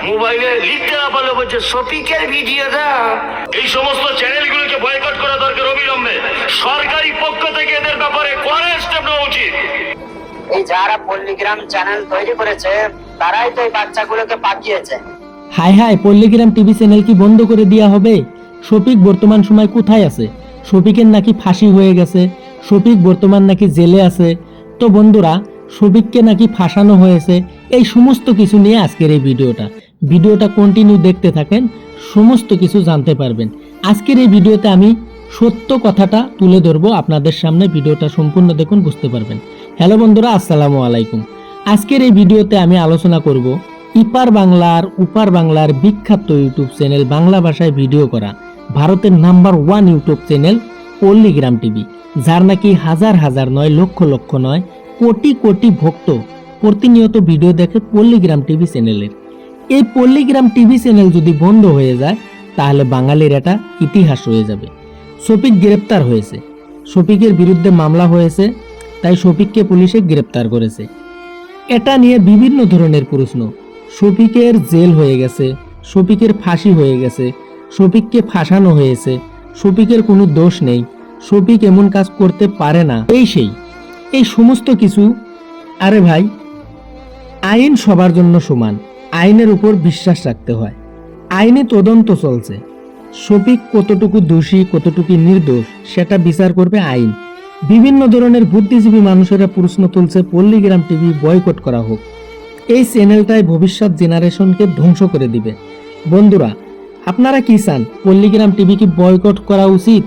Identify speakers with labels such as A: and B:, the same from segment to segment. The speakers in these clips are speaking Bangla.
A: মোবাইলে লিখতে না পারলে বলছে শফিকের ভিডিওটা। এই সমস্ত চ্যানেলগুলোকে বয়কট করা দরকার অবিলম্বে। সরকারি পক্ষ থেকে এদের ব্যাপারে কড়া স্টেপ নেওয়া উচিত।
B: এই যারা পল্লীগ্রাম চ্যানেল তৈরি করেছে তারাই তো এই বাচ্চাগুলোকে পাঠিয়েছে।
C: হাই হাই, পল্লীগ্রাম টিভি চ্যানেল কি বন্ধ করে দেওয়া হবে? শফিক বর্তমান সময় কোথায় আছে? শফিকের নাকি ফাঁসি হয়ে গেছে, শফিক বর্তমান নাকি জেলে আছে। তো বন্ধুরা, শফিককে নাকি ফাঁসানো হয়েছে। এই সমস্ত কিছু নিয়ে আজকের এই ভিডিওটা কন্টিনিউ দেখতে থাকেন, সমস্ত কিছু জানতে পারবেন। আজকের এই ভিডিওতে আমি সত্য কথাটা তুলে ধরবো আপনাদের সামনে। ভিডিওটা সম্পূর্ণ দেখুন, বুঝতে পারবেন। হ্যালো বন্ধুরা, আসসালামু আলাইকুম। আজকের এই ভিডিওতে আমি আলোচনা করব ইপার বাংলার উপার বাংলার বিখ্যাত ইউটিউব চ্যানেল, বাংলা ভাষায় ভিডিও করা ভারতের নাম্বার 1 ইউটিউব চ্যানেল পল্লীগ্রাম টিভি, যার নাকি হাজার হাজার নয়, লক্ষ লক্ষ নয়, কোটি কোটি ভক্ত প্রতিনিয়ত ভিডিও দেখে পল্লীগ্রাম টিভি চ্যানেলের। এই পল্লীগ্রাম টিভি চ্যানেল যদি বন্ধ হয়ে যায় তাহলে বাঙালির এটা ইতিহাস হয়ে যাবে। শফিক গ্রেপ্তার হয়েছে, শফিকের বিরুদ্ধে মামলা হয়েছে, তাই শফিককে পুলিশে গ্রেপ্তার করেছে। এটা নিয়ে বিভিন্ন ধরনের প্রশ্ন। শফিকের জেল হয়ে গেছে, শফিকের ফাঁসি হয়ে গেছে, শফিককে ফাঁসানো হয়েছে, শফিকের কোনো দোষ নেই, শফিক এমন কাজ করতে পারে না, এই সমস্ত কিছু। আরে ভাই, আইন সবার জন্য সমান, আইনের উপর বিশ্বাস রাখতে হয়। আইনে তদন্ত চলছে, শফিক কতটুকু দোষী কতটুকু নির্দোষ সেটা বিচার করবে আইন। বিভিন্ন ধরনের বুদ্ধিজীবী মানুষেরা প্রশ্ন তুলছে পল্লীগ্রাম টিভি বয়কট করা হোক। এই চ্যানেলটাই ভবিষ্যৎ জেনারেশনকে ধ্বংস করে দিবে। বন্ধুরা, আপনারা কি চান? পল্লীগ্রাম টিভি কি বয়কট করা উচিত?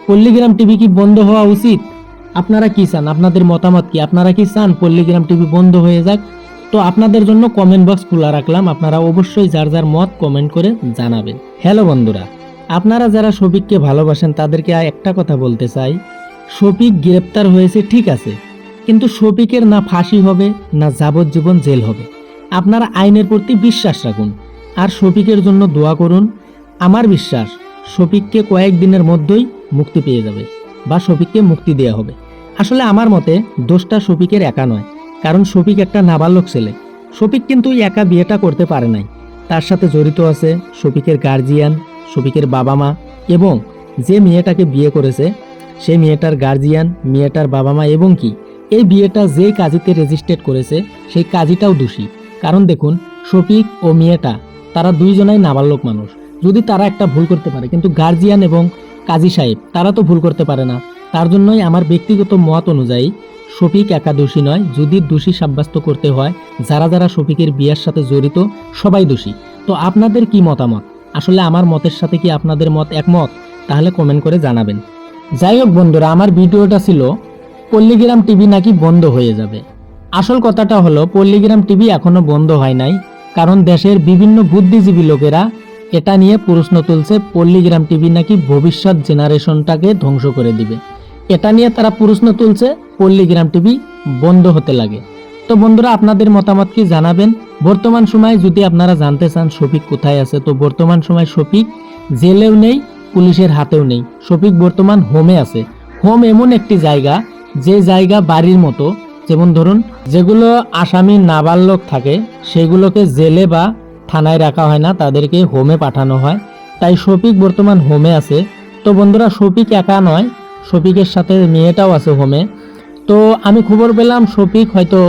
C: পল্লীগ্রাম টিভি কি বন্ধ হওয়া উচিত? আপনারা কি চান? আপনাদের মতামত কি? আপনারা কি চান পল্লীগ্রাম টিভি বন্ধ হয়ে যাক? তো আপনাদের জন্য কমেন্ট বক্স খোলা রাখলাম, আপনারা অবশ্যই যার যার মত কমেন্ট করে জানাবেন। হ্যালো বন্ধুরা, আপনারা যারা শফিককে ভালোবাসেন তাদেরকে একটা কথা বলতে চাই, শফিক গ্রেপ্তার হয়েছে ঠিক আছে, কিন্তু শফিকের না ফাঁসি হবে না যাবজ্জীবন জেল হবে। আপনারা আইনের প্রতি বিশ্বাস রাখুন আর শফিকের জন্য দোয়া করুন। আমার বিশ্বাস শফিককে কয়েকদিনের মধ্যেই মুক্তি পেয়ে যাবে বা শফিককে মুক্তি দেওয়া হবে। আসলে আমার মতে দোষটা শফিকের একা নয়, কারণ শফিক একটা নাবালক ছেলে। শফিক কিন্তু একা বিয়েটা করতে পারে নাই, তার সাথে জড়িত আছে শফিকের গার্জিয়ান, শফিকের বাবা মা, এবং যে মেয়েটাকে বিয়ে করেছে সেই মেয়েটার গার্জিয়ান, মেয়েটার বাবা মা, এবং কি এই বিয়েটা যে কাজীতে রেজিস্ট্রেট করেছে সেই কাজীটাও দোষী। কারণ দেখুন, শফিক ও মেয়েটা তারা দুইজনাই নাবালক মানুষ। যদি তারা একটা ভুল করতে পারে, কিন্তু গার্জিয়ান এবং কাজী সাহেব তারা তো ভুল করতে পারে না। তার জন্যই আমার ব্যক্তিগত মত অনুযায়ী শফিক একা দোষী নয়। যদি দোষী সাব্যস্ত করতে হয়, যারা যারা শফিকের বিয়ের সাথে জড়িত সবাই দোষী। তো আপনাদের কি মতামত? আসলে আমার মতের সাথে কি আপনাদের মত একমত? তাহলে কমেন্ট করে জানাবেন। যাই হোক বন্ধুরা, আমার ভিডিওটা ছিল পল্লীগ্রাম টিভি নাকি বন্ধ হয়ে যাবে। আসল কথাটা হলো পল্লীগ্রাম টিভি এখনো বন্ধ হয় নাই, কারণ দেশের বিভিন্ন বুদ্ধিজীবী লোকেরা এটা নিয়ে প্রশ্ন তুলছে পল্লীগ্রাম টিভি নাকি ভবিষ্যৎ জেনারেশনটাকে ধ্বংস করে দিবে। এটা নিয়ে তারা প্রশ্ন তুলছে পল্লীগ্রাম টিভি বন্ধ হতে লাগে। তো বন্ধুরা, আপনাদের মতামত কি জানাবেন। বর্তমান সময়ে যদি আপনারা জানতে চান শফিক কোথায় আছে, তো বর্তমান সময় শফিক জেলেও নেই, পুলিশের হাতেও নেই। শফিক বর্তমান হোমে আছে। হোম এমন একটি জায়গা, যে জায়গা বাড়ির মতো। যেমন ধরুন, যেগুলো আসামি নাবালক থাকে সেগুলোকে জেলে বা থানায় রাখা হয় না, তাদেরকে হোমে পাঠানো হয়। তাই শফিক বর্তমান হোমে আছে। তো বন্ধুরা, শফিক একা নয়, শফিকের সাথে মেয়েটাও আছে হোমে। তো আমি খবর পেলাম শফিক হয়তো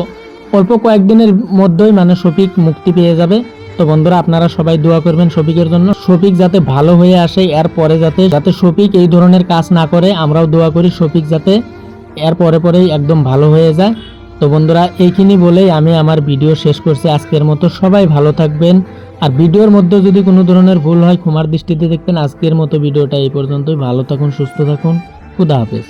C: অল্প কয়েকদিনের মধ্যেই শফিক মুক্তি পেয়ে যাবে। তো বন্ধুরা, আপনারা সবাই দোয়া করবেন শফিকের জন্য, শফিক যাতে ভালো হয়ে আসে। এরপরে যাতে শফিক এই ধরনের কাজ না করে, আমরাও দোয়া করি শফিক যাতে এর পরেই একদম ভালো হয়ে যায়। তো বন্ধুরা, এইখানি বলেই আমি আমার ভিডিও শেষ করছি আজকের মতো। সবাই ভালো থাকবেন, আর ভিডিওর মধ্যে যদি কোনো ধরনের ভুল হয় ক্ষমার দৃষ্টিতে দেখবেন। আজকের মতো ভিডিওটা এই পর্যন্তই। ভালো থাকুন, সুস্থ থাকুন, খুদা হাফেজ।